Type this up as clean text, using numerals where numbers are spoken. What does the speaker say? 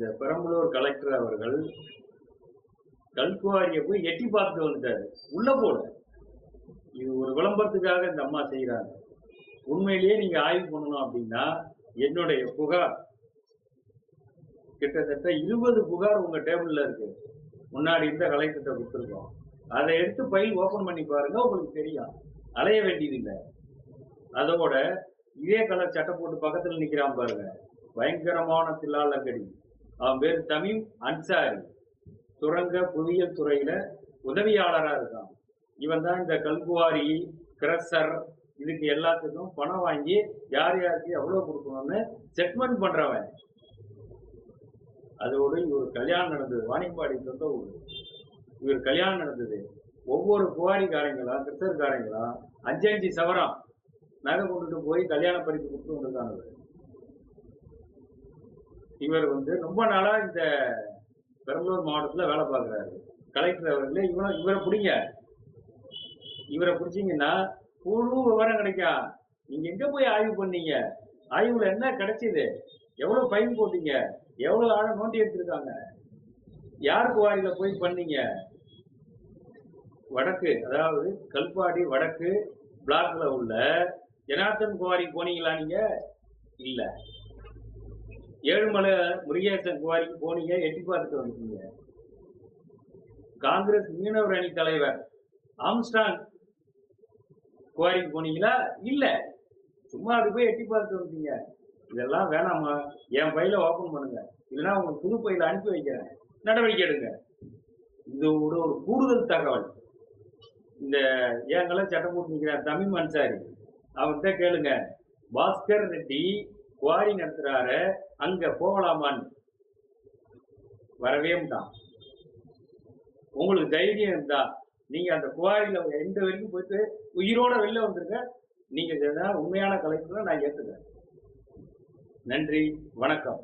இந்த பெரம்பலூர் கலெக்டர் அவர்கள் கல்குவாரியை போய் எட்டி பார்த்துட்டு வந்துட்டாரு. உள்ள போல. இது ஒரு விளம்பரத்துக்காக இந்த அம்மா செய்யறாங்க. உண்மையிலேயே நீங்க ஆய்வு பண்ணணும் அப்படின்னா, என்னுடைய புகார் கிட்டத்தட்ட 20 புகார் உங்க டேபிள்ல இருக்கு. முன்னாடி இருந்த கலெக்டர்கிட்ட கொடுத்துருக்கோம். அதை எடுத்து ஃபைல் ஓபன் பண்ணி பாருங்க, உங்களுக்கு தெரியும். அலைய வேண்டியதில்லை. அதோட இதே கலர் சட்டை போட்டு பக்கத்துல நிக்கிறான் பாருங்க, பயங்கரமான தில்லாலங்கடி. அவன் பேர் தமீம் அன்சாரி. சுரங்க புவியியல் துறையில உதவியாளரா இருக்கான். இவன் தான் இந்த கல்குவாரி, கிரஷர் இதுக்கு எல்லாத்துக்கும் பணம் வாங்கி யார் யாருக்கு எவ்வளவு கொடுக்கணும்னு செட்மெண்ட் பண்றவன். அதோடு இவர் கல்யாணம் நடந்தது, வாணிப்பாடி சொந்த ஊர். இவர் கல்யாணம் நடந்தது. ஒவ்வொரு குவாரிக்காரங்களா கிருஷ்ணர்காரங்களா 5 சவரம் நகை கொண்டுட்டு போய் கல்யாண பரிசு கொடுத்து வந்திருக்காங்க. இவர் ரொம்ப நாளா இந்த பெரம்பலூர் மாவட்டத்துல வேலை பார்க்கிறாரு. கலெக்டர் அவர்களே, இவரை பிடிங்க. இவரை பிடிச்சிங்கன்னா முழு விவரம் கிடைக்கும். நீங்க எங்க போய் ஆய்வு பண்ணீங்க, ஆய்வுல என்ன கிடைச்சது, எவ்வளவு ஃபைன் போட்டீங்க, எவ்வளவு ஆழம் நோண்டி எடுத்திருக்காங்க, யார் குவாரியில போய் பண்ணீங்க. வடக்கு, அதாவது கல்பாடி வடக்கு பிளாக்ல உள்ள ஜனார்த்தன் குவாரி போனீங்களா நீங்க? இல்ல. ஏழுமலை முருகேசன் குவாரிக்கு போனீங்க, எட்டி பார்த்துட்டு வந்தீங்க. காங்கிரஸ் மீனவர் அணி தலைவர் ஆம்ஸ்டாங் குவாரிக்கு போனீங்களா? இல்ல. சும்மா அது போய் எட்டி பார்த்துட்டு வந்தீங்க. இதெல்லாம் வேணாமா? என் பையில ஓபன் பண்ணுங்க, இல்லைன்னா உங்களுக்கு புது பையில அனுப்பி வைக்கிறேன், நடவடிக்கை எடுங்க. இது ஒரு கூடுதல் தகவல். இந்த ஏங்கெல்லாம் சட்டம் போட்டு நிற்கிறார் தமீம் அன்சாரி, அவர்கிட்ட கேளுங்க. பாஸ்கர் ரெட்டி குவாரி நடத்துறாரு, அங்க போகலாமான்னு. வரவே மாட்டான். உங்களுக்கு தைரியம் இருந்தா நீங்க அந்த குவாரியில எந்த வரைக்கும் போயிட்டு உயிரோட வெளில வந்துருங்க. நீங்க உண்மையான கலெக்டரை நான் ஏத்துக்கிறேன். நன்றி, வணக்கம்.